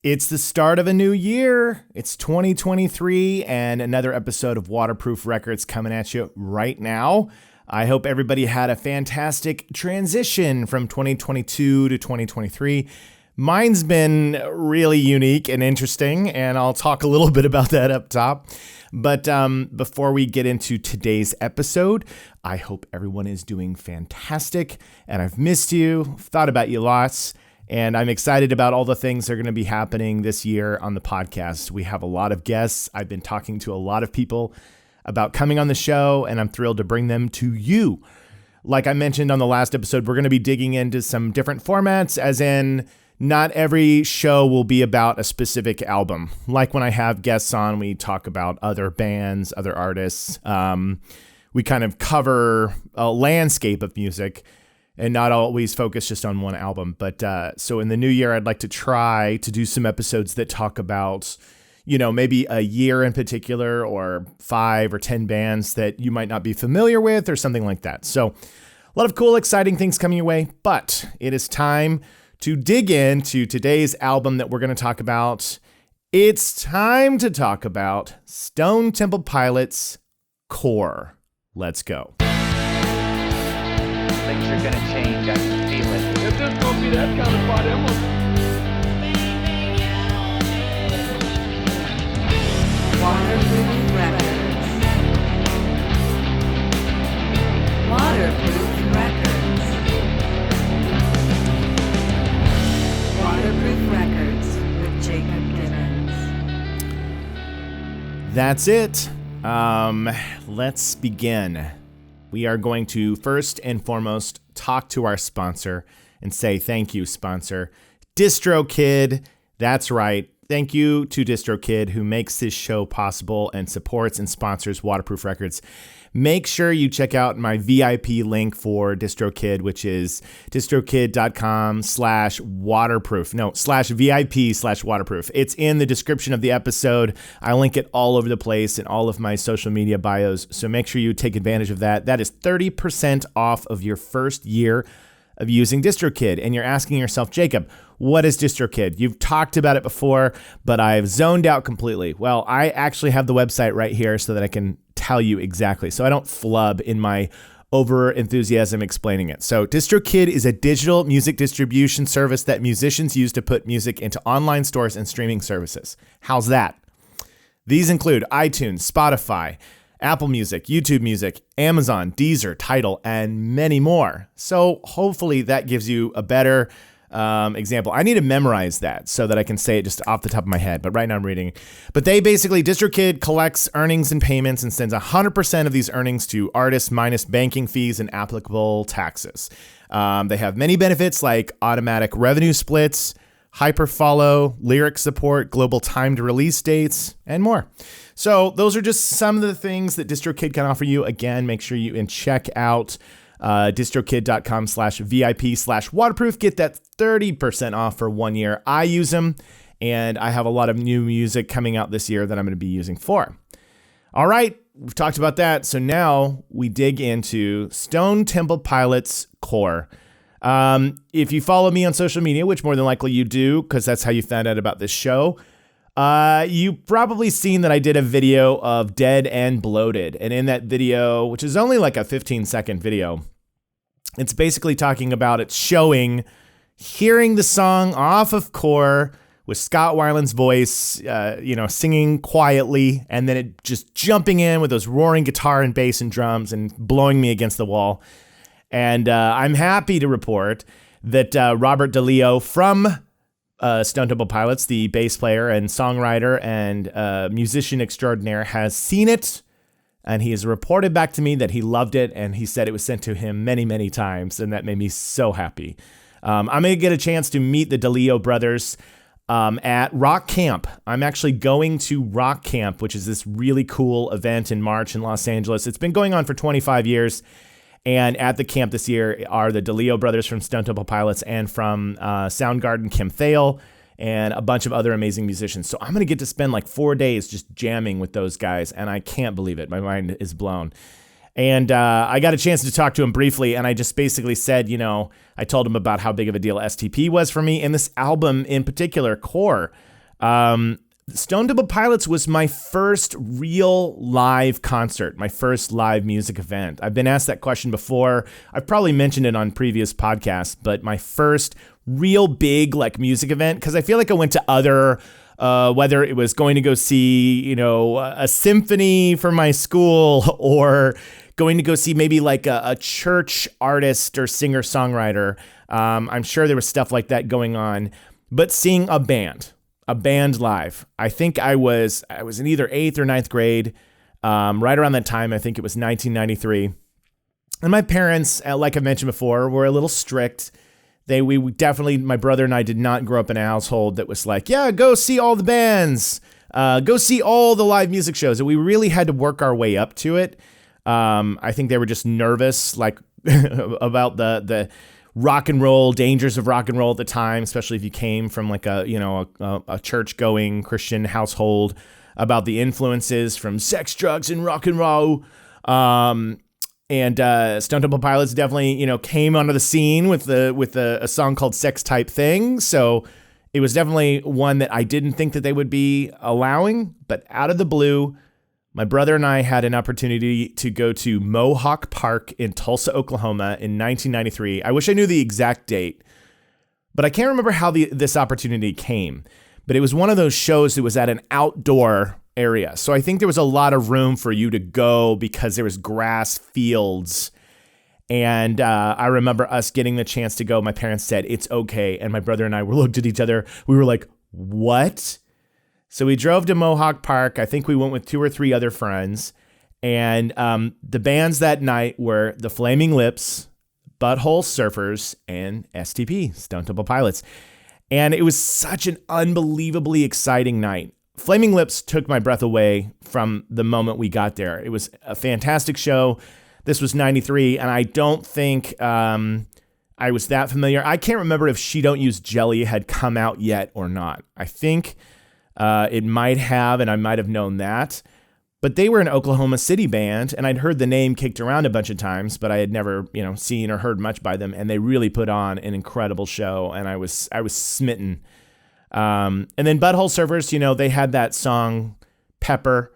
It's the start of a new year. It's 2023 and another episode of Waterproof Records coming at you right now. I hope everybody had a fantastic transition from 2022 to 2023. Mine's been really unique and interesting, and I'll talk a little bit about that up top. But before we get into today's episode, I hope everyone is doing fantastic, and I've missed you, thought about you lots. And I'm excited about all the things that are going to be happening this year on the podcast. We have a lot of guests. I've been talking to a lot of people about coming on the show, and I'm thrilled to bring them to you. Like I mentioned on the last episode, we're going to be digging into some different formats, as in not every show will be about a specific album. Like when I have guests on, we talk about other bands, other artists. We kind of cover a landscape of music and not always focus just on one album. But so in the new year, I'd like to try to do some episodes that talk about, maybe a year in particular or 5 or 10 bands that you might not be familiar with or something like that. So a lot of cool, exciting things coming your way. But it is time to dig into today's album that we're going to talk about. It's time to talk about Stone Temple Pilots' Core. Let's go. Things are gonna change, I can feel it. If this gonna be that kind of party, I'm gonna... Waterproof Records. Waterproof Records. Waterproof Records with Jacob Gibbons. That's it. Let's begin. We are going to first and foremost talk to our sponsor and say thank you, sponsor. Distrokid. That's right. Thank you to Distrokid, who makes this show possible and supports and sponsors Waterproof Records. Make sure you check out my VIP link for Distrokid, which is distrokid.com/waterproof. No, /VIP/waterproof. It's in the description of the episode. I link it all over the place in all of my social media bios. So make sure you take advantage of that. That is 30% off of your first year of using Distrokid. And you're asking yourself, Jacob, what is Distrokid? You've talked about it before, but I've zoned out completely. Well, I actually have the website right here so that I can tell you exactly, so I don't flub in my over enthusiasm explaining it. So Distrokid is a digital music distribution service that musicians use to put music into online stores and streaming services. How's that? These include iTunes, Spotify, Apple Music, YouTube Music, Amazon, Deezer, Tidal, and many more. So hopefully that gives you a better example. I need to memorize that so that I can say it just off the top of my head, but right now I'm reading. But Distrokid collects earnings and payments and sends 100% of these earnings to artists minus banking fees and applicable taxes. They have many benefits like automatic revenue splits, hyperfollow, lyric support, global timed release dates, and more. So those are just some of the things that Distrokid can offer you. Again, make sure you check out distrokid.com/VIP/waterproof. Get that 30% off for 1 year. I use them, and I have a lot of new music coming out this year that I'm going to be using for. All right, we've talked about that. So now we dig into Stone Temple Pilots' Core. If you follow me on social media, which more than likely you do, because that's how you found out about this show, you've probably seen that I did a video of Dead and Bloated. And in that video, which is only like a 15-second video, it's basically talking about it showing hearing the song off of Core with Scott Weiland's voice, singing quietly, and then it just jumping in with those roaring guitar and bass and drums and blowing me against the wall. And I'm happy to report that Robert Deleo from Stone Temple Pilots, the bass player and songwriter and musician extraordinaire, has seen it, and he has reported back to me that he loved it, and he said it was sent to him many, many times, and that made me so happy. I'm going to get a chance to meet the Deleo brothers at Rock Camp. I'm actually going to Rock Camp, which is this really cool event in March in Los Angeles. It's been going on for 25 years. And at the camp this year are the Deleo brothers from Stone Temple Pilots and from Soundgarden, Kim Thale, and a bunch of other amazing musicians. So I'm going to get to spend like 4 days just jamming with those guys, and I can't believe it. My mind is blown. And I got a chance to talk to him briefly, and I just basically said, I told him about how big of a deal STP was for me, and this album in particular, Core. Stone Temple Pilots was my first real live concert, my first live music event. I've been asked that question before. I've probably mentioned it on previous podcasts, but my first real big music event, because I feel like I went to other, whether it was going to go see, a symphony for my school or going to go see maybe a church artist or singer-songwriter. I'm sure there was stuff like that going on, but seeing a band live. I think I was in either 8th or 9th grade, right around that time. I think it was 1993. And my parents, like I mentioned before, were a little strict. We definitely, my brother and I did not grow up in a household that was like, yeah, go see all the bands, go see all the live music shows. And we really had to work our way up to it. I think they were just nervous, about the rock and roll, dangers of rock and roll at the time, especially if you came from a church-going Christian household, about the influences from sex, drugs, and rock and roll. And Stone Temple Pilots definitely, came onto the scene with a song called Sex Type Thing. So it was definitely one that I didn't think that they would be allowing, but out of the blue, my brother and I had an opportunity to go to Mohawk Park in Tulsa, Oklahoma in 1993. I wish I knew the exact date, but I can't remember how this opportunity came. But it was one of those shows that was at an outdoor area. So I think there was a lot of room for you to go because there was grass fields. And I remember us getting the chance to go. My parents said, it's okay. And my brother and I looked at each other. We were like, what? So we drove to Mohawk Park. I think we went with 2 or 3 other friends. And the bands that night were the Flaming Lips, Butthole Surfers, and STP, Stone Temple Pilots. And it was such an unbelievably exciting night. Flaming Lips took my breath away from the moment we got there. It was a fantastic show. This was 93, and I don't think I was that familiar. I can't remember if She Don't Use Jelly had come out yet or not. I think it might have, and I might have known that. But they were an Oklahoma City band, and I'd heard the name kicked around a bunch of times, but I had never, seen or heard much by them. And they really put on an incredible show, and I was smitten. And then Butthole Surfers, they had that song Pepper,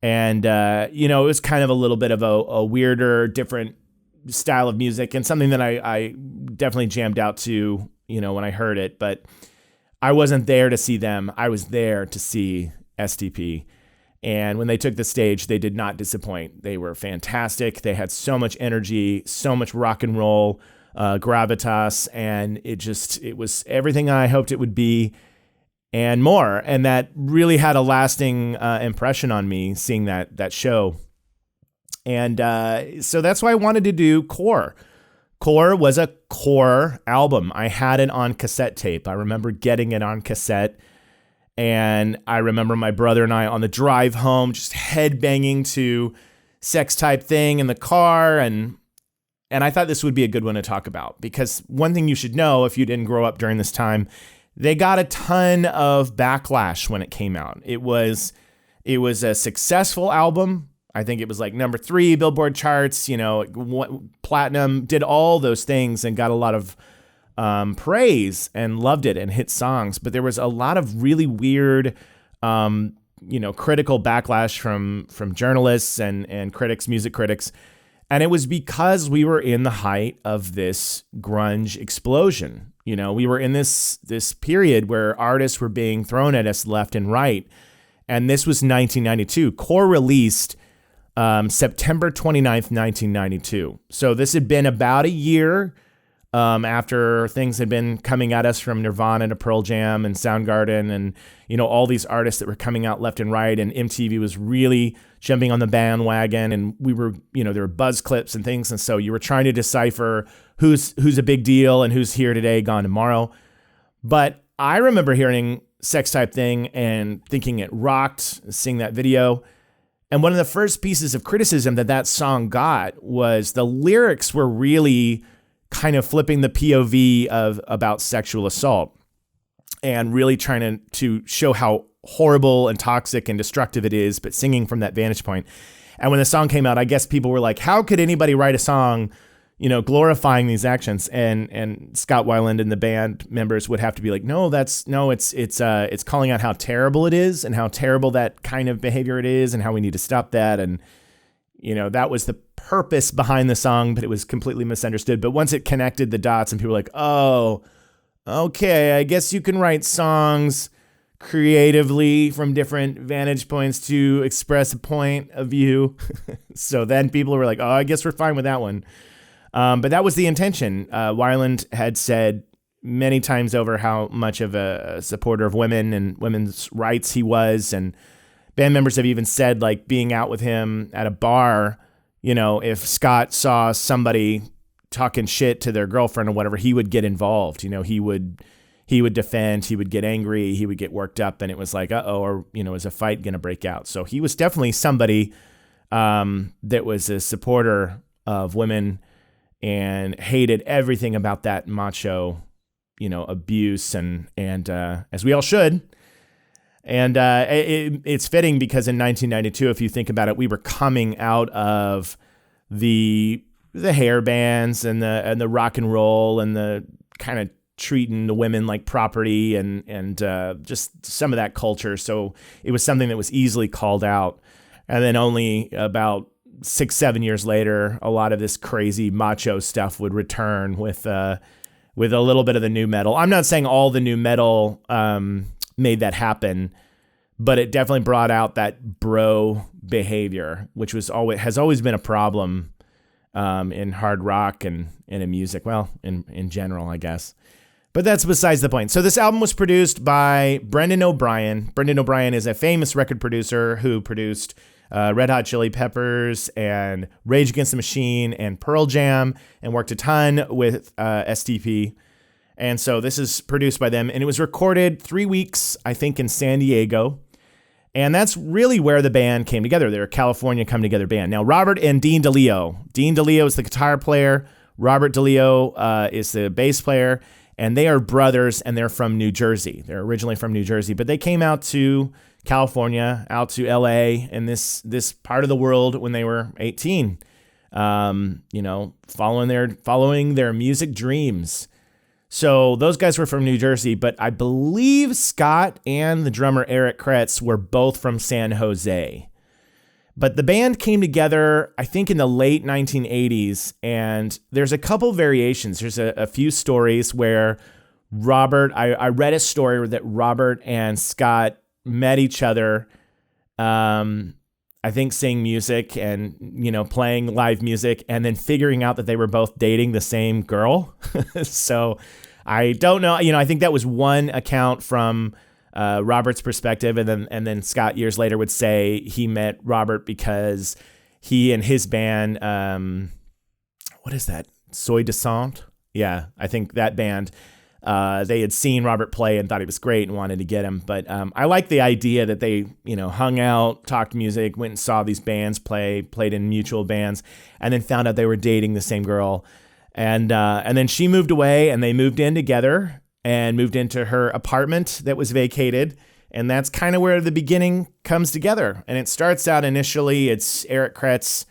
and it was kind of a little bit of a weirder, different style of music, and something that I definitely jammed out to, when I heard it. But I wasn't there to see them. I was there to see STP. And when they took the stage, they did not disappoint. They were fantastic. They had so much energy, so much rock and roll, gravitas, and it was everything I hoped it would be and more. And that really had a lasting impression on me, seeing that show. And so that's why I wanted to do Core. Core was a Core album. I had it on cassette tape. I remember getting it on cassette. And I remember my brother and I on the drive home just headbanging to Sex Type Thing in the car. And I thought this would be a good one to talk about, because one thing you should know if you didn't grow up during this time, they got a ton of backlash when it came out. It was a successful album. I think it was number 3 Billboard charts, platinum, did all those things and got a lot of praise and loved it and hit songs. But there was a lot of really weird, critical backlash from journalists and critics, music critics. And it was because we were in the height of this grunge explosion. We were in this period where artists were being thrown at us left and right. And this was 1992. Core released September 29th, 1992. So this had been about a year after things had been coming at us from Nirvana to Pearl Jam and Soundgarden and, all these artists that were coming out left and right. And MTV was really jumping on the bandwagon, and we were, there were buzz clips and things. And so you were trying to decipher who's a big deal and who's here today, gone tomorrow. But I remember hearing Sex Type Thing and thinking it rocked, seeing that video. And one of the first pieces of criticism that song got was the lyrics were really kind of flipping the POV about sexual assault and really trying to show how horrible and toxic and destructive it is, but singing from that vantage point. And when the song came out, I guess people were like, how could anybody write a song, glorifying these actions? And Scott Weiland and the band members would have to be like, it's calling out how terrible it is and how terrible that kind of behavior it is and how we need to stop that. And, that was the purpose behind the song, but it was completely misunderstood. But once it connected the dots and people were like, oh, okay, I guess you can write songs creatively from different vantage points to express a point of view. So then people were like, oh, I guess we're fine with that one. But that was the intention. Weiland had said many times over how much of a supporter of women and women's rights he was. And band members have even said, like, being out with him at a bar, if Scott saw somebody talking shit to their girlfriend or whatever, he would get involved. He would defend, he would get angry, he would get worked up, and it was like, or is a fight going to break out? So he was definitely somebody that was a supporter of women and hated everything about that macho, abuse, and as we all should. And it's fitting because in 1992, if you think about it, we were coming out of the hair bands and the rock and roll and the kind of treating the women like property and just some of that culture. So it was something that was easily called out. And then only about 6-7 years later, a lot of this crazy macho stuff would return with a little bit of the new metal. I'm not saying all the new metal made that happen, but it definitely brought out that bro behavior, which has always been a problem in hard rock and in music. Well, in general, I guess. But that's besides the point. So this album was produced by Brendan O'Brien. Brendan O'Brien is a famous record producer who produced Red Hot Chili Peppers and Rage Against the Machine and Pearl Jam, and worked a ton with STP. And so this is produced by them, and it was recorded 3 weeks, I think, in San Diego. And that's really where the band came together. They're a California come-together band. Now, Robert and Dean Deleo. Dean Deleo is the guitar player. Robert Deleo is the bass player. And they are brothers, and they're from New Jersey. They're originally from New Jersey, but they came out to California, out to LA, and this part of the world when they were 18. Following their music dreams. So those guys were from New Jersey, but I believe Scott and the drummer Eric Kretz were both from San Jose. But the band came together, I think, in the late 1980s, and there's a couple variations. There's a few stories where I read a story that Robert and Scott met each other, I think singing music and, playing live music, and then figuring out that they were both dating the same girl. So I don't know. I think that was one account from Robert's perspective. And then Scott years later would say he met Robert because he and his band, what is that? Soy Descent? Yeah, I think that band, they had seen Robert play and thought he was great and wanted to get him. But I like the idea that they, hung out, talked music, went and saw these bands play, played in mutual bands, and then found out they were dating the same girl. And then she moved away, and they moved in together and moved into her apartment that was vacated. And that's kind of where the beginning comes together. And it starts out initially, it's Eric Kretz,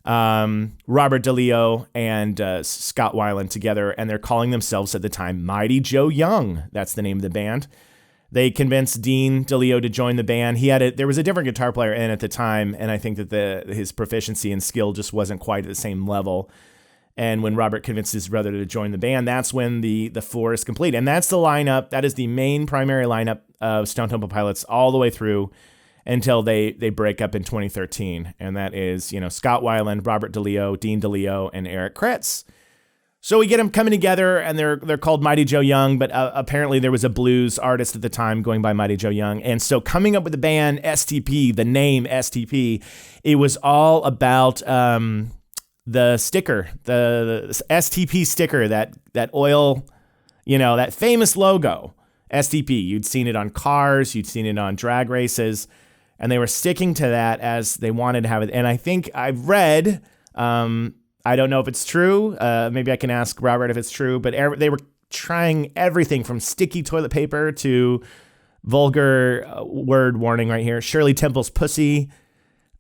Robert Deleo, and Scott Weiland together, and they're calling themselves at the time Mighty Joe Young. That's the name of the band. They convinced Dean Deleo to join the band. There was a different guitar player in at the time, and I think that his proficiency and skill just wasn't quite at the same level. And when Robert convinced his brother to join the band, that's when the four is complete. And that's the lineup. That is the main primary lineup of Stone Temple Pilots all the way through until they break up in 2013. And that is, Scott Weiland, Robert Deleo, Dean Deleo, and Eric Kretz. So we get them coming together, and they're called Mighty Joe Young, but apparently there was a blues artist at the time going by Mighty Joe Young. And so coming up with the band STP, the name STP, it was all about the sticker, the STP sticker, that oil, that famous logo, STP. You'd seen it on cars, you'd seen it on drag races, and they were sticking to that as they wanted to have it. And I think I've read, I don't know if it's true, maybe I can ask Robert if it's true, but they were trying everything from sticky toilet paper to vulgar word warning right here, Shirley Temple's pussy,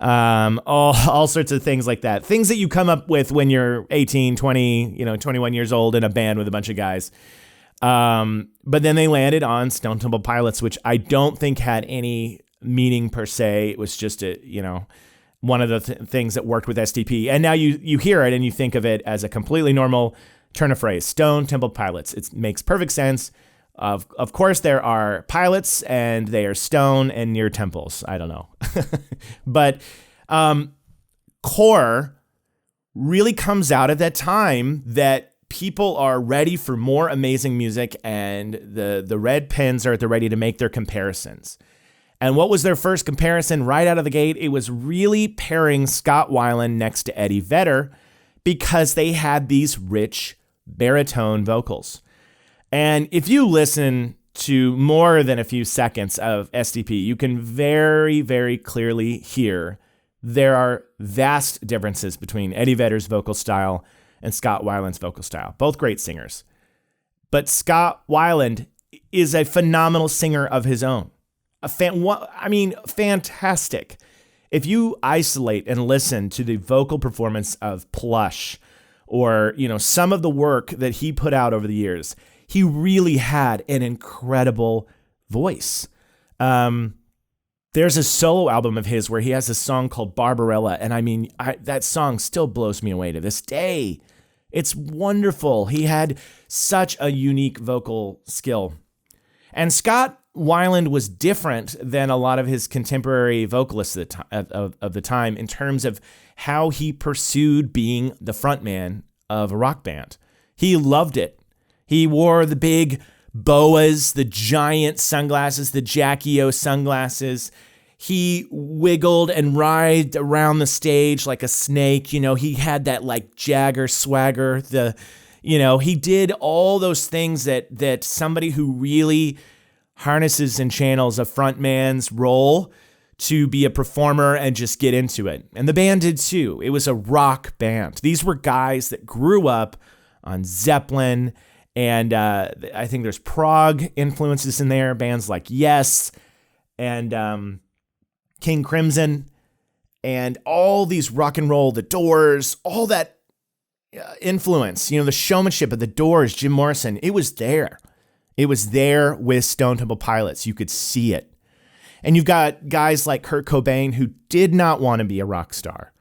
all sorts of things like that. Things that you come up with when you're 18, 20, 21 years old in a band with a bunch of guys. But then they landed on Stone Temple Pilots, which I don't think had any meaning per se. It was just one of the things that worked with SDP. And now you hear it and you think of it as a completely normal turn of phrase. Stone Temple Pilots. It makes perfect sense. Of course, there are pilots, and they are stone and near temples. I don't know. But core really comes out at that time that people are ready for more amazing music, and the red pens are at the ready to make their comparisons. And what was their first comparison right out of the gate? It was really pairing Scott Weiland next to Eddie Vedder, because they had these rich baritone vocals. And if you listen to more than a few seconds of SDP, you can very, very clearly hear there are vast differences between Eddie Vedder's vocal style and Scott Weiland's vocal style. Both great singers. But Scott Weiland is a phenomenal singer of his own. Fantastic. If you isolate and listen to the vocal performance of Plush, or some of the work that he put out over the years, he really had an incredible voice. There's a solo album of his where he has a song called Barbarella, and that song still blows me away to this day. It's wonderful. He had such a unique vocal skill. And Scott Weiland was different than a lot of his contemporary vocalists of the time in terms of how he pursued being the frontman of a rock band. He loved it. He wore the big boas, the giant sunglasses, the Jackie O sunglasses. He wiggled and writhed around the stage like a snake. He had that like Jagger swagger. He did all those things that somebody who really harnesses and channels a frontman's role to be a performer and just get into it. And the band did too. It was a rock band. These were guys that grew up on Zeppelin, and I think there's prog influences in there. Bands like Yes and King Crimson, and all these rock and roll, The Doors, all that influence. The showmanship of The Doors, Jim Morrison. It was there. It was there with Stone Temple Pilots. You could see it. And you've got guys like Kurt Cobain who did not want to be a rock star.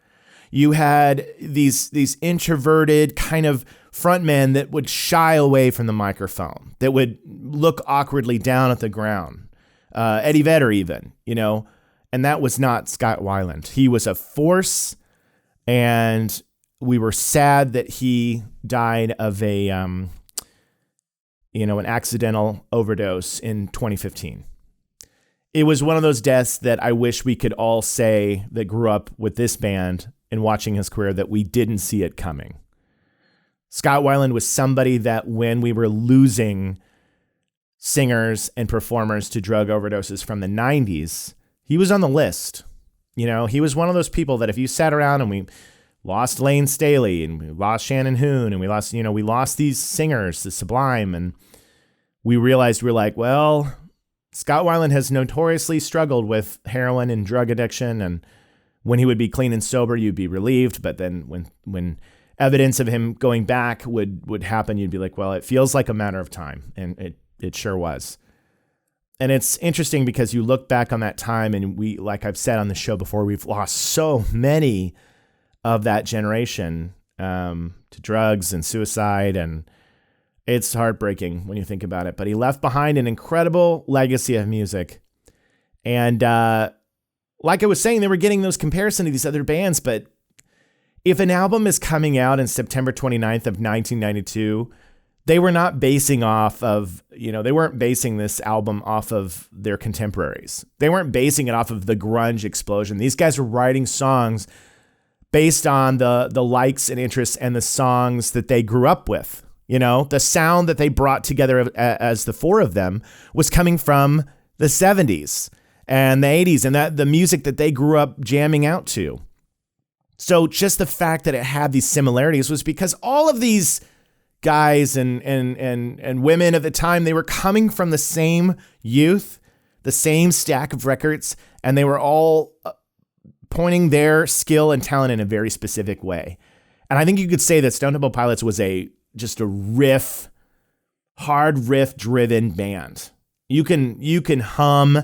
You had these introverted kind of frontmen that would shy away from the microphone, that would look awkwardly down at the ground. Eddie Vedder even, and that was not Scott Weiland. He was a force, and we were sad that he died of an accidental overdose in 2015. It was one of those deaths that I wish we could all say that grew up with this band and watching his career that we didn't see it coming. Scott Weiland was somebody that when we were losing singers and performers to drug overdoses from the 90s, he was on the list. He was one of those people that if you sat around and we lost Lane Staley and we lost Shannon Hoon and we lost these singers, the Sublime, and we realized we're like, well, Scott Weiland has notoriously struggled with heroin and drug addiction, and when he would be clean and sober, you'd be relieved. But then when evidence of him going back would happen, you'd be like, well, it feels like a matter of time. And it sure was. And it's interesting because you look back on that time, and we, like I've said on the show before, we've lost so many of that generation to drugs and suicide, and it's heartbreaking when you think about it. But he left behind an incredible legacy of music. And like I was saying, they were getting those comparisons to these other bands, but if an album is coming out in September 29th of 1992, they were not basing off of, they weren't basing this album off of their contemporaries. They weren't basing it off of the grunge explosion. These guys were writing songs based on the likes and interests and the songs that they grew up with. The sound that they brought together as the four of them was coming from the 70s and the 80s, and that the music that they grew up jamming out to. So just the fact that it had these similarities was because all of these guys and women at the time, they were coming from the same youth, the same stack of records, and they were all pointing their skill and talent in a very specific way. And I think you could say that Stone Temple Pilots was just a hard riff driven band. You can hum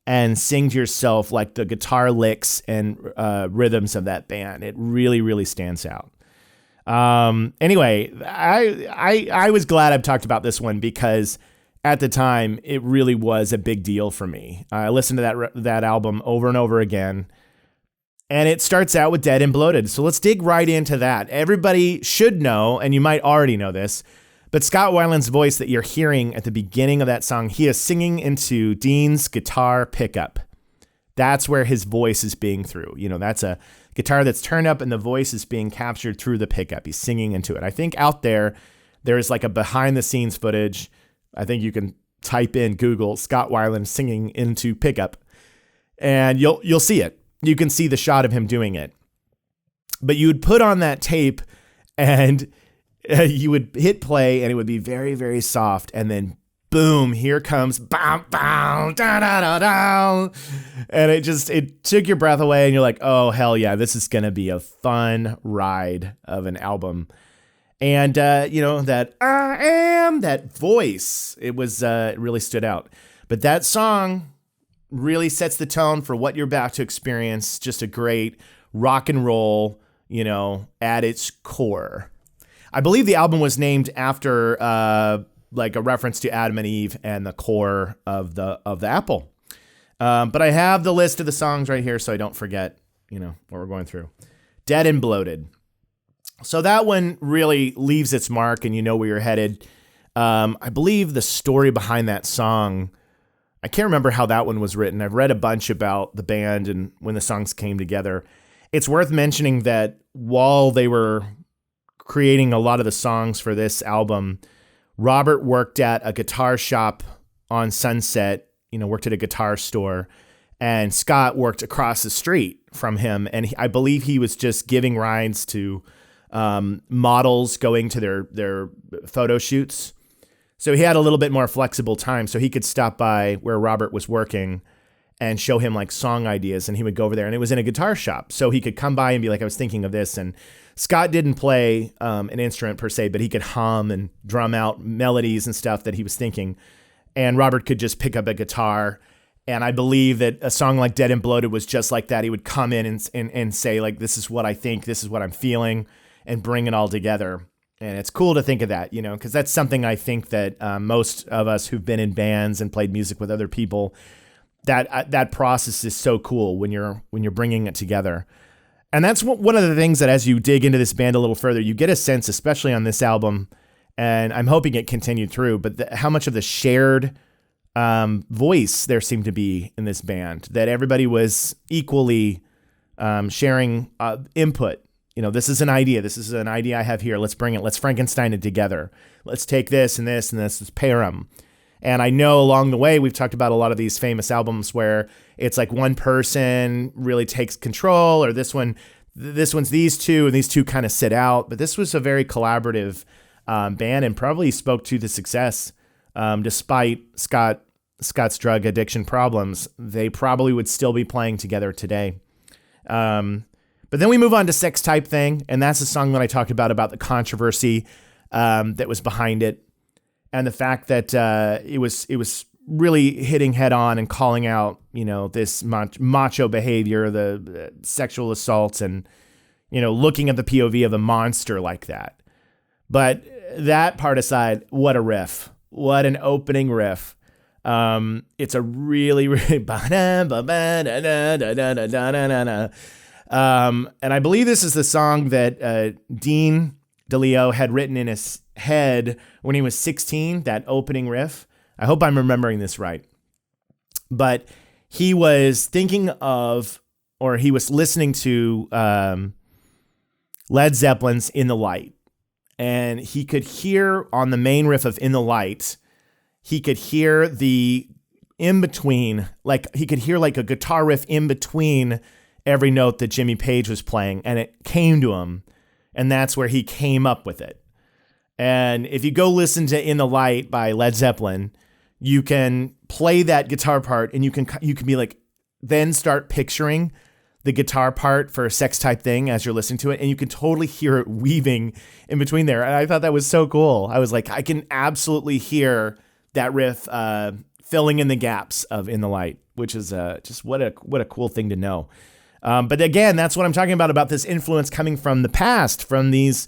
and sing to yourself like the guitar licks and rhythms of that band. It really, really stands out. Anyway, I was glad I've talked about this one because at the time it really was a big deal for me. I listened to that album over and over again, and it starts out with Dead and Bloated. So let's dig right into that. Everybody should know, and you might already know this, but Scott Weiland's voice that you're hearing at the beginning of that song, he is singing into Dean's guitar pickup. That's where his voice is being through. That's a guitar that's turned up and the voice is being captured through the pickup. He's singing into it. I think out there is like a behind the scenes footage. I think you can type in Google Scott Weiland singing into pickup and you'll see it. You can see the shot of him doing it. But you would put on that tape and you would hit play and it would be very, very soft. And then boom, here comes bow, bow, da, da, da, da. And it took your breath away and you're like, oh, hell yeah, this is going to be a fun ride of an album. And, that I am, that voice, it really stood out. But that song really sets the tone for what you're about to experience. Just a great rock and roll, at its core. I believe the album was named after like a reference to Adam and Eve and the core of the apple. But I have the list of the songs right here so I don't forget, what we're going through. Dead and Bloated. So that one really leaves its mark and you know where you're headed. I believe the story behind that song, I can't remember how that one was written. I've read a bunch about the band and when the songs came together. It's worth mentioning that while they were creating a lot of the songs for this album, Robert worked at a guitar shop on Sunset, worked at a guitar store, and Scott worked across the street from him. And I believe he was just giving rides to models going to their photo shoots. So he had a little bit more flexible time, so he could stop by where Robert was working and show him like song ideas, and he would go over there, and it was in a guitar shop. So he could come by and be like, I was thinking of this. And Scott didn't play an instrument per se, but he could hum and drum out melodies and stuff that he was thinking. And Robert could just pick up a guitar. And I believe that a song like Dead and Bloated was just like that. He would come in and say like, this is what I think, this is what I'm feeling, and bring it all together. And it's cool to think of that, because that's something I think that most of us who've been in bands and played music with other people, that process is so cool when you're bringing it together. And that's one of the things that as you dig into this band a little further, you get a sense, especially on this album, and I'm hoping it continued through, but how much of the shared voice there seemed to be in this band, that everybody was equally sharing input. This is an idea. This is an idea I have here. Let's bring it. Let's Frankenstein it together. Let's take this and this and this. Let's pair them. And I know along the way, we've talked about a lot of these famous albums where it's like one person really takes control, or this one's these two, and these two kind of sit out. But this was a very collaborative band and probably spoke to the success. Despite Scott's drug addiction problems, they probably would still be playing together today. But then we move on to Sex Type Thing, and that's a song that I talked about the controversy that was behind it, and the fact that it was really hitting head on and calling out, this macho behavior, the sexual assaults, and looking at the POV of a monster like that. But that part aside, what a riff! What an opening riff! It's a really, really and I believe this is the song that Dean Deleo had written in his head when he was 16, that opening riff. I hope I'm remembering this right. But he was thinking of, or he was listening to Led Zeppelin's In the Light. And he could hear on the main riff of In the Light, he could hear the in-between, like he could hear like a guitar riff in between every note that Jimmy Page was playing, and it came to him, and that's where he came up with it. And if you go listen to In the Light by Led Zeppelin, you can play that guitar part, and you can be like, then start picturing the guitar part for Sex Type Thing as you're listening to it, and you can totally hear it weaving in between there. And I thought that was so cool. I was like, I can absolutely hear that riff filling in the gaps of In the Light, which is just what a cool thing to know. But again, that's what I'm talking about this influence coming from the past, from these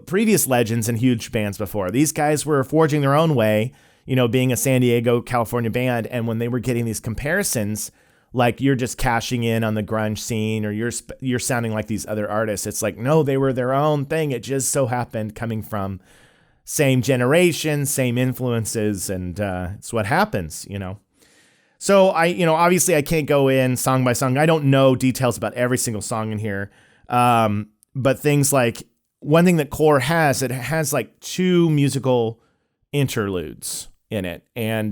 previous legends and huge bands before. These guys were forging their own way, being a San Diego, California band. And when they were getting these comparisons, like you're just cashing in on the grunge scene or you're sounding like these other artists, it's like, no, they were their own thing. It just so happened coming from same generation, same influences, and it's what happens, So obviously I can't go in song by song. I don't know details about every single song in here. But things like one thing that Core has, it has like 2 musical interludes in it. And,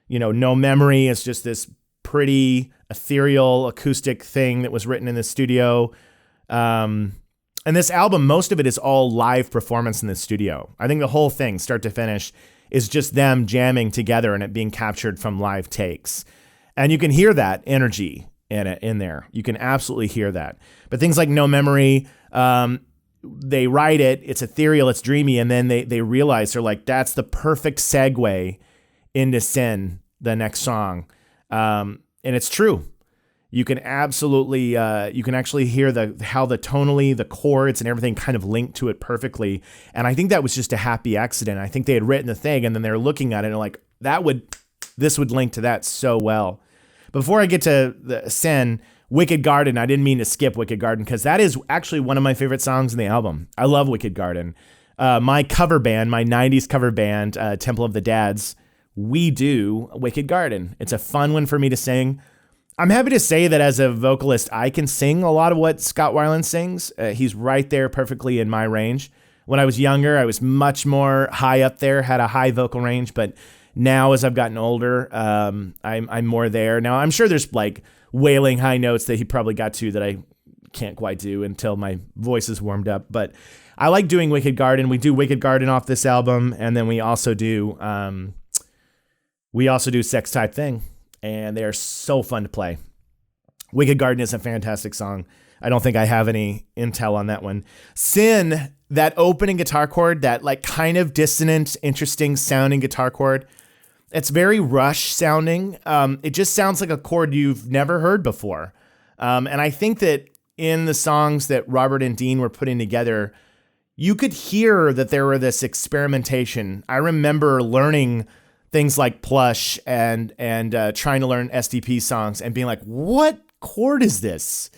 No Memory is just this pretty ethereal acoustic thing that was written in the studio. And this album, most of it is all live performance in the studio. I think the whole thing, start to finish, is just them jamming together and it being captured from live takes. And you can hear that energy in there. You can absolutely hear that. But things like No Memory, they write it, it's ethereal, it's dreamy, and then they realize, they're like, that's the perfect segue into Sin, the next song. And it's true. You can absolutely, you can actually hear how the tonally, the chords and everything kind of link to it perfectly. And I think that was just a happy accident. I think they had written the thing and then they're looking at it and like, this would link to that so well. Before I get to the Sin, Wicked Garden, I didn't mean to skip Wicked Garden because that is actually one of my favorite songs in the album. I love Wicked Garden. My cover band, my 90s cover band, Temple of the Dads, we do Wicked Garden. It's a fun one for me to sing. I'm happy to say that as a vocalist, I can sing a lot of what Scott Weiland sings. He's right there perfectly in my range. When I was younger, I was much more high up there, had a high vocal range, but now as I've gotten older, I'm more there. Now, I'm sure there's like wailing high notes that he probably got to that I can't quite do until my voice is warmed up, but I like doing Wicked Garden. We do Wicked Garden off this album, and then we also do Sex Type Thing, and they are so fun to play. Wicked Garden is a fantastic song. I don't think I have any intel on that one. Sin, that opening guitar chord, that like kind of dissonant, interesting sounding guitar chord, it's very Rush sounding. It just sounds like a chord you've never heard before. And I think that in the songs that Robert and Dean were putting together, you could hear that there were this experimentation. I remember learning things like Plush and trying to learn SDP songs and being like, what chord is this?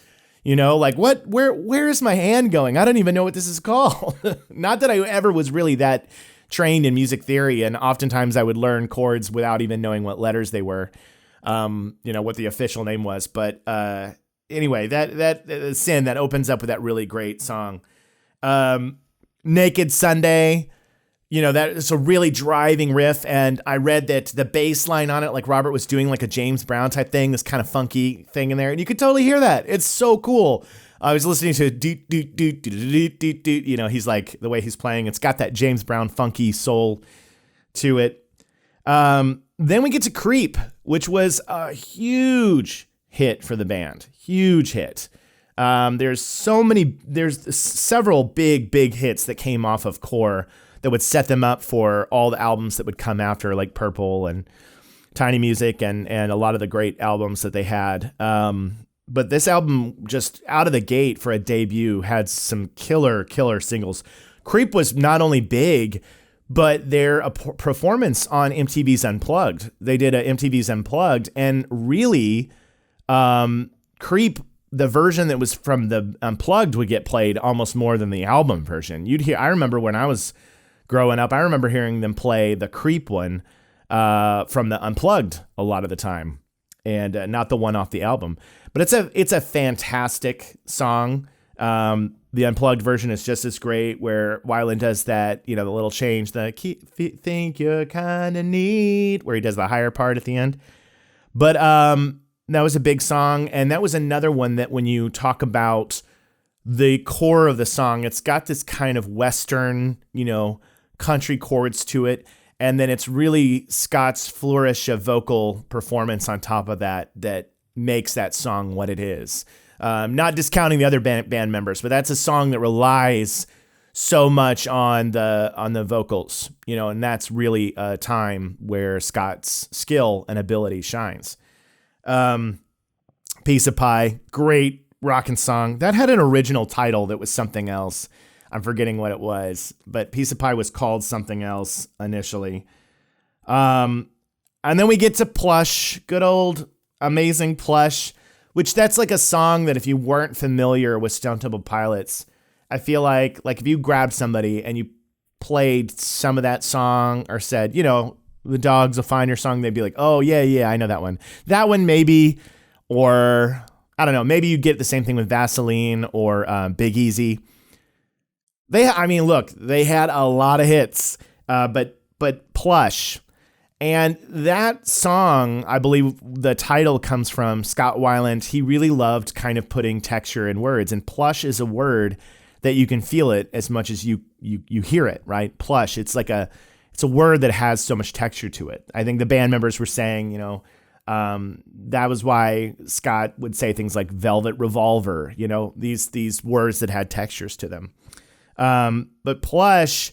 Like where is my hand going? I don't even know what this is called. Not that I ever was really that trained in music theory. And oftentimes I would learn chords without even knowing what letters they were, what the official name was. But anyway, that Sin, that opens up with that really great song. Naked Sunday, that is a really driving riff. And I read that the bass line on it, like Robert was doing like a James Brown type thing, this kind of funky thing in there. And you could totally hear that. It's so cool. I was listening to he's like, the way he's playing, it's got that James Brown funky soul to it. Then we get to Creep, which was a huge hit for the band. Huge hit. There's several big hits that came off of Core that would set them up for all the albums that would come after, like Purple and Tiny Music and a lot of the great albums that they had. But this album, just out of the gate for a debut, had some killer singles. Creep was not only big, but their performance on MTV's Unplugged. They did a MTV's Unplugged, and really, Creep, the version that was from the Unplugged, would get played almost more than the album version. I remember when I was growing up, I remember hearing them play the Creep one from the Unplugged a lot of the time, and not the one off the album. But it's a fantastic song. The Unplugged version is just as great, where Weiland does that, the little change, the think you're kind of neat, where he does the higher part at the end. But that was a big song, and that was another one that when you talk about the core of the song, it's got this kind of Western, country chords to it, and then it's really Scott's flourish of vocal performance on top of that makes that song what it is. Not discounting the other band members, but that's a song that relies so much on the vocals, and that's really a time where Scott's skill and ability shines. Piece of Pie, great rockin' song. That had an original title that was something else. I'm forgetting what it was, but Piece of Pie was called something else initially. And then we get to Plush, good old amazing Plush, which that's like a song that if you weren't familiar with Stone Temple Pilots, I feel like if you grabbed somebody and you played some of that song or said, the Dogs will find your song, they'd be like, oh yeah, I know that one. That one maybe, or I don't know, maybe you get the same thing with Vaseline or Big Easy. They had a lot of hits, but Plush. And that song, I believe the title comes from Scott Weiland. He really loved kind of putting texture in words, and plush is a word that you can feel it as much as you hear it, right? Plush. It's a word that has so much texture to it. I think the band members were saying, that was why Scott would say things like Velvet Revolver, these words that had textures to them. But Plush,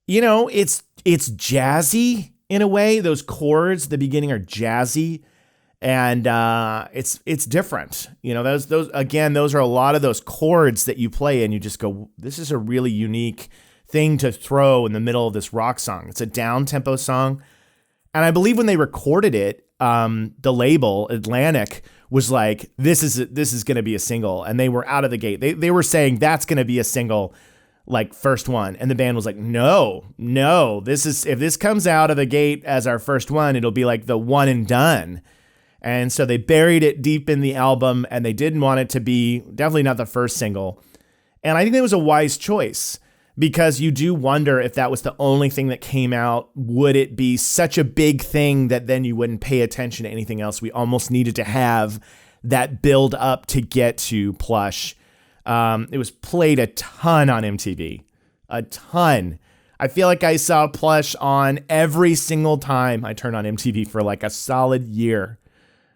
it's jazzy in a way. Those chords at the beginning are jazzy, and it's different. Those are a lot of those chords that you play and you just go, this is a really unique thing to throw in the middle of this rock song. It's a down tempo song. And I believe when they recorded it, the label Atlantic was like, this is going to be a single. And they were out of the gate. They were saying that's going to be a single, like first one. And the band was like, no, if this comes out of the gate as our first one, it'll be like the one and done. And so they buried it deep in the album, and they didn't want it to be definitely not the first single. And I think that was a wise choice, because you do wonder if that was the only thing that came out, would it be such a big thing that then you wouldn't pay attention to anything else? We almost needed to have that build up to get to Plush. It was played a ton on MTV, a ton. I feel like I saw Plush on every single time I turned on MTV for like a solid year.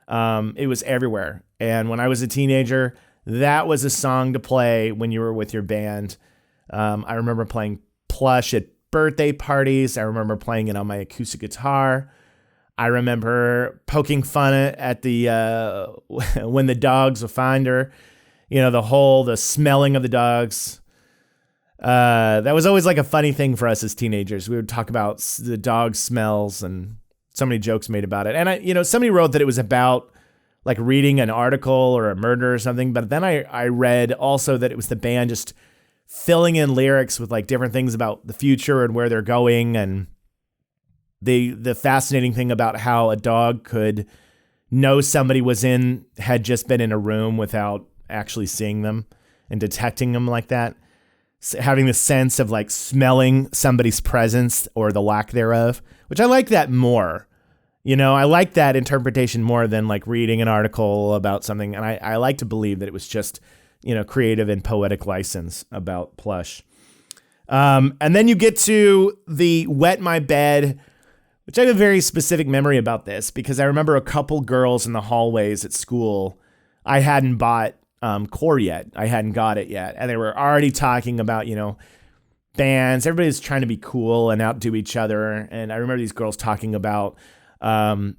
It was everywhere. And when I was a teenager, that was a song to play when you were with your band. I remember playing Plush at birthday parties. I remember playing it on my acoustic guitar. I remember poking fun at the when the dogs will find her, the smelling of the dogs. That was always like a funny thing for us as teenagers. We would talk about the dog smells, and so many jokes made about it. And somebody wrote that it was about like reading an article or a murder or something. But then I read also that it was the band just filling in lyrics with like different things about the future and where they're going. And the fascinating thing about how a dog could know somebody had just been in a room without actually seeing them and detecting them like that. Having the sense of like smelling somebody's presence or the lack thereof, which I like that more. I like that interpretation more than like reading an article about something. And I like to believe that it was just, creative and poetic license about Plush. And then you get to the Wet My Bed, which I have a very specific memory about this because I remember a couple girls in the hallways at school. I hadn't bought Core yet. I hadn't got it yet. And they were already talking about, bands. Everybody's trying to be cool and outdo each other. And I remember these girls talking about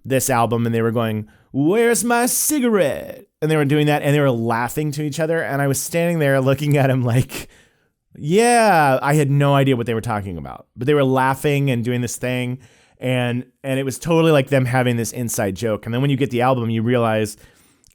this album, and they were going, "Where's my cigarette?" And they were doing that, and they were laughing to each other. And I was standing there looking at them like, yeah, I had no idea what they were talking about, but they were laughing and doing this thing. And it was totally like them having this inside joke. And then when you get the album, you realize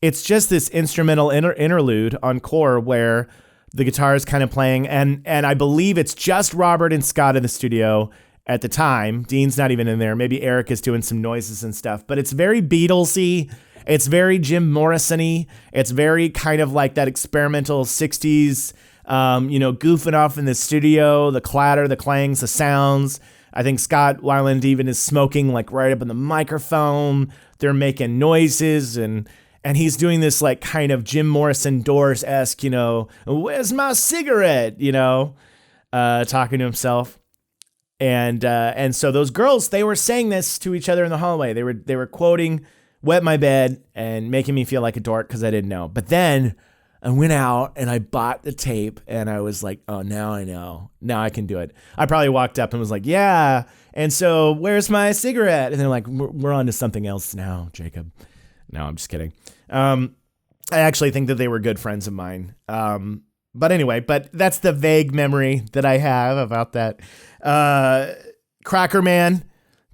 it's just this instrumental interlude on Core where the guitar is kind of playing. And I believe it's just Robert and Scott in the studio at the time. Dean's not even in there. Maybe Eric is doing some noises and stuff, but it's very Beatlesy. It's very Jim Morrison-y. It's very kind of like that experimental 60s, goofing off in the studio, the clatter, the clangs, the sounds. I think Scott Weiland even is smoking like right up in the microphone. They're making noises and he's doing this like kind of Jim Morrison Doors-esque, where's my cigarette, talking to himself. And so those girls, they were saying this to each other in the hallway. They were quoting wet my bed and making me feel like a dork because I didn't know. But then I went out and I bought the tape and I was like, oh, now I know. Now I can do it. I probably walked up and was like, yeah. And so where's my cigarette? And they're like, we're on to something else now, Jacob. No, I'm just kidding. I actually think that they were good friends of mine. But anyway, that's the vague memory that I have about that. Cracker Man.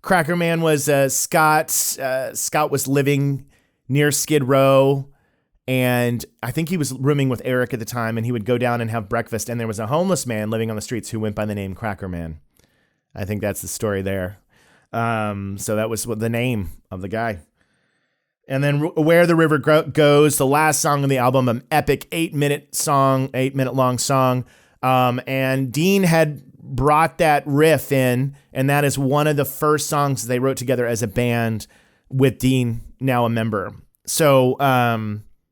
Cracker Man was Scott. Scott was living near Skid Row. And I think he was rooming with Eric at the time, and he would go down and have breakfast. And there was a homeless man living on the streets who went by the name Cracker Man. I think that's the story there. So that was the name of the guy. And then Where the River Goes, the last song on the album, an epic 8-minute long song. And Dean had brought that riff in, and that is one of the first songs they wrote together as a band with Dean, now a member. So,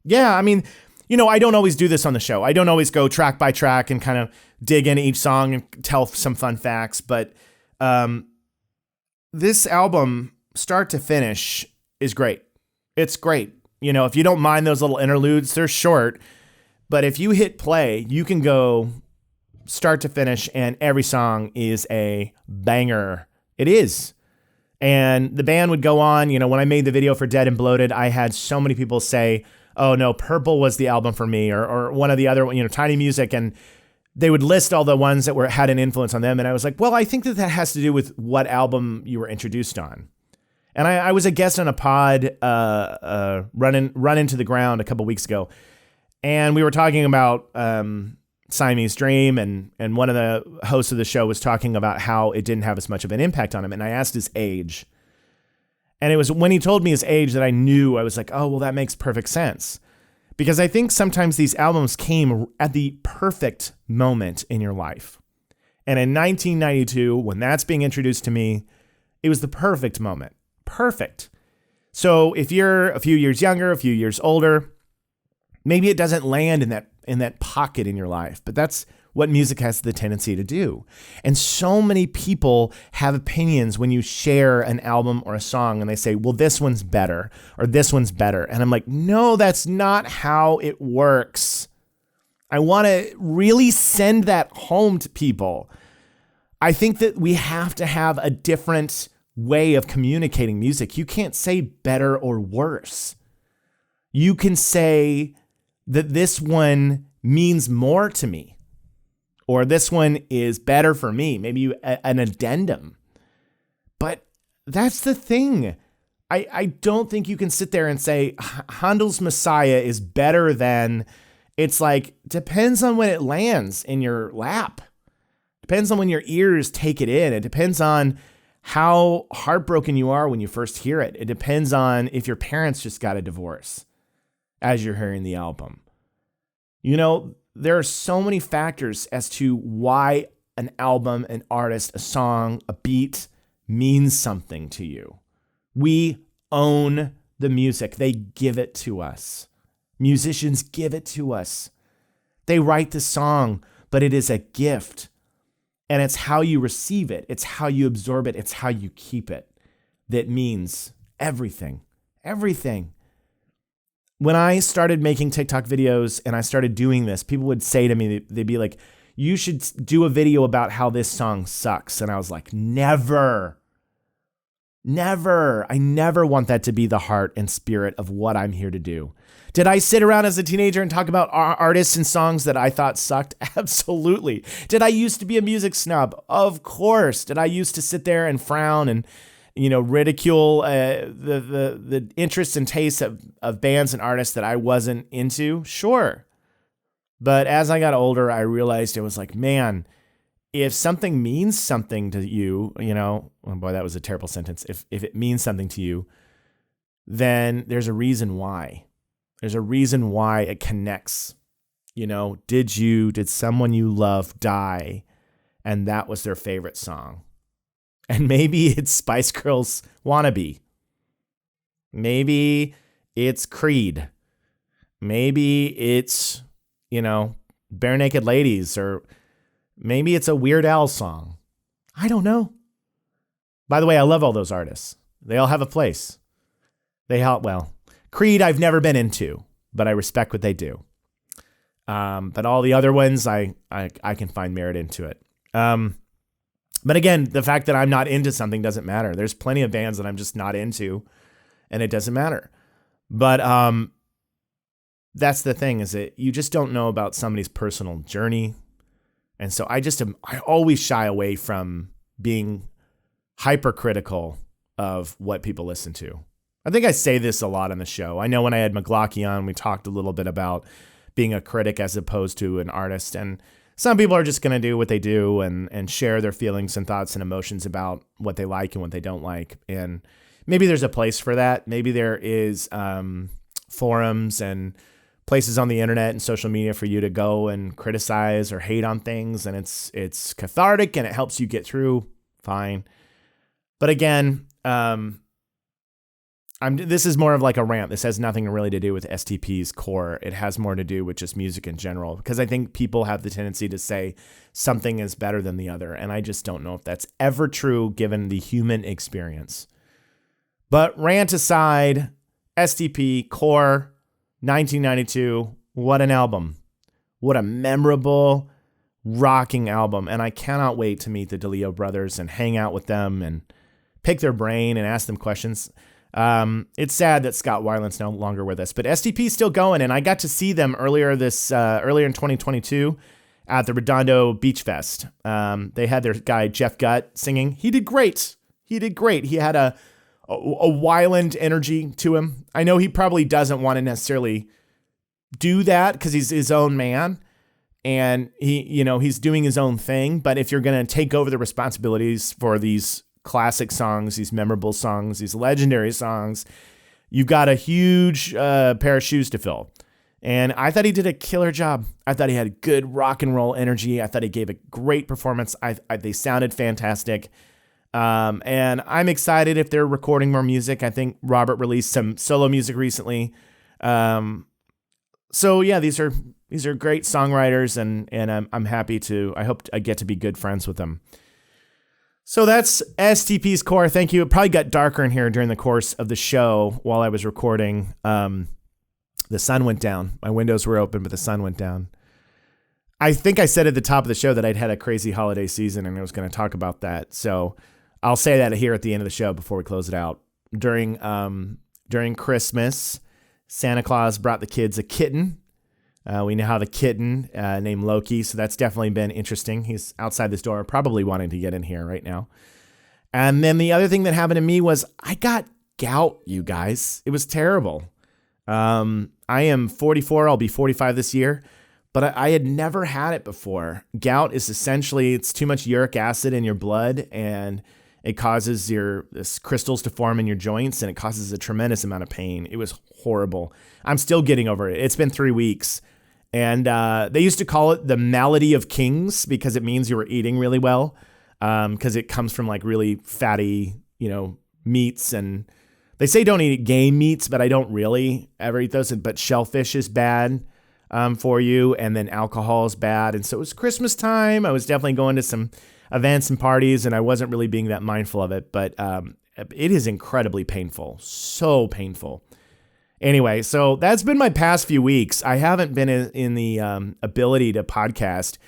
yeah, I mean, I don't always do this on the show. I don't always go track by track and kind of dig into each song and tell some fun facts. But this album, start to finish, is great. It's great. If you don't mind those little interludes, they're short. But if you hit play, you can go start to finish, and every song is a banger. It is. And the band would go on. When I made the video for Dead and Bloated, I had so many people say, oh no, Purple was the album for me, or one of the other, Tiny Music, and they would list all the ones that had an influence on them. And I was like, well, I think that has to do with what album you were introduced on. And I was a guest on a pod, Run Into the Ground a couple weeks ago, and we were talking about Siamese Dream, and one of the hosts of the show was talking about how it didn't have as much of an impact on him. And I asked his age. And it was when he told me his age that I knew. I was like, oh, well, that makes perfect sense. Because I think sometimes these albums came at the perfect moment in your life. And in 1992, when that's being introduced to me, it was the perfect moment. Perfect. So if you're a few years younger, a few years older, maybe it doesn't land in that pocket in your life. But that's what music has the tendency to do. And so many people have opinions when you share an album or a song and they say, well, this one's better or this one's better. And I'm like, no, that's not how it works. I want to really send that home to people. I think that we have to have a different way of communicating music. You can't say better or worse. You can say that this one means more to me, or this one is better for me, maybe an addendum. But that's the thing. I don't think you can sit there and say Handel's Messiah is better than. It's like, depends on when it lands in your lap. Depends on when your ears take it in. It depends on how heartbroken you are when you first hear it. It depends on if your parents just got a divorce as you're hearing the album. There are so many factors as to why an album, an artist, a song, a beat means something to you. We own the music. They give it to us. Musicians give it to us. They write the song, but it is a gift. And it's how you receive it. It's how you absorb it. It's how you keep it that means everything. Everything. When I started making TikTok videos and I started doing this, people would say to me, they'd be like, you should do a video about how this song sucks. And I was like, never. I never want that to be the heart and spirit of what I'm here to do. Did I sit around as a teenager and talk about artists and songs that I thought sucked? Absolutely. Did I used to be a music snob? Of course. Did I used to sit there and frown and ridicule the interests and tastes of bands and artists that I wasn't into? Sure. But as I got older, I realized it was like, man, if something means something to you, oh boy, that was a terrible sentence. If it means something to you, then there's a reason why. There's a reason why it connects. Did someone you love die? And that was their favorite song. And maybe it's Spice Girls Wannabe. Maybe it's Creed. Maybe it's, Bare Naked Ladies, or maybe it's a Weird Al song. I don't know. By the way, I love all those artists. They all have a place. They help. Well, Creed I've never been into, but I respect what they do. But all the other ones, I can find merit into it. But again, the fact that I'm not into something doesn't matter. There's plenty of bands that I'm just not into, and it doesn't matter. But that's the thing, is that you just don't know about somebody's personal journey. And so I always shy away from being hypercritical of what people listen to. I think I say this a lot on the show. I know when I had McGlockie on, we talked a little bit about being a critic as opposed to an artist. And some people are just going to do what they do and share their feelings and thoughts and emotions about what they like and what they don't like. And maybe there's a place for that. Maybe there is forums and places on the internet and social media for you to go and criticize or hate on things. And it's cathartic and it helps you get through. Fine. But again, this is more of like a rant. This has nothing really to do with STP's core. It has more to do with just music in general, because I think people have the tendency to say something is better than the other. And I just don't know if that's ever true given the human experience. But rant aside, STP, core, 1992, what an album. What a memorable, rocking album. And I cannot wait to meet the Deleo brothers and hang out with them and pick their brain and ask them questions. It's sad that Scott Weiland's no longer with us, but STP's still going, and I got to see them earlier in 2022 at the Redondo Beach Fest. They had their guy Jeff Gutt singing. He did great. He had a Weiland energy to him. I know he probably doesn't want to necessarily do that because he's his own man and he's doing his own thing. But if you're going to take over the responsibilities for these classic songs, these memorable songs, these legendary songs, you've got a huge pair of shoes to fill. And I thought he did a killer job. I thought he had good rock and roll energy. I thought he gave a great performance. They sounded fantastic. And I'm excited if they're recording more music. I think Robert released some solo music recently. So yeah, these are great songwriters, and I'm happy I hope I get to be good friends with them. So that's STP's core. Thank you. It probably got darker in here during the course of the show while I was recording. The sun went down. My windows were open, but the sun went down. I think I said at the top of the show that I'd had a crazy holiday season and I was going to talk about that. So I'll say that here at the end of the show before we close it out. During Christmas, Santa Claus brought the kids a kitten. We now have a kitten named Loki, so that's definitely been interesting. He's outside this door, probably wanting to get in here right now. And then the other thing that happened to me was I got gout, you guys. It was terrible. I am 44. I'll be 45 this year, but I had never had it before. Gout is essentially, it's too much uric acid in your blood, and it causes this crystals to form in your joints, and it causes a tremendous amount of pain. It was horrible. I'm still getting over it. It's been 3 weeks. And they used to call it the malady of kings because it means you were eating really well, because it comes from like really fatty, meats. And they say don't eat game meats, but I don't really ever eat those. But shellfish is bad for you, and then alcohol is bad. And so it was Christmas time. I was definitely going to some events and parties, and I wasn't really being that mindful of it. But it is incredibly painful, so painful. Anyway, so that's been my past few weeks. I haven't been in the ability to podcast,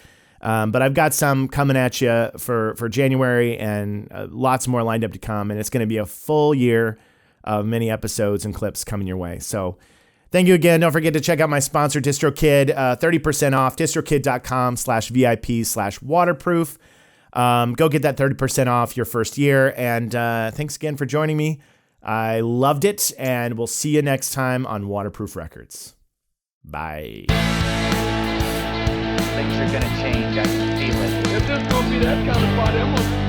but I've got some coming at you for January, and lots more lined up to come. And it's going to be a full year of many episodes and clips coming your way. So thank you again. Don't forget to check out my sponsor, Distrokid, 30% off, distrokid.com/VIP/waterproof. Go get that 30% off your first year. And thanks again for joining me. I loved it, and we'll see you next time on Waterproof Records. Bye. Things are gonna change. I can feel it. If this gonna be that kind of party, I'm gonna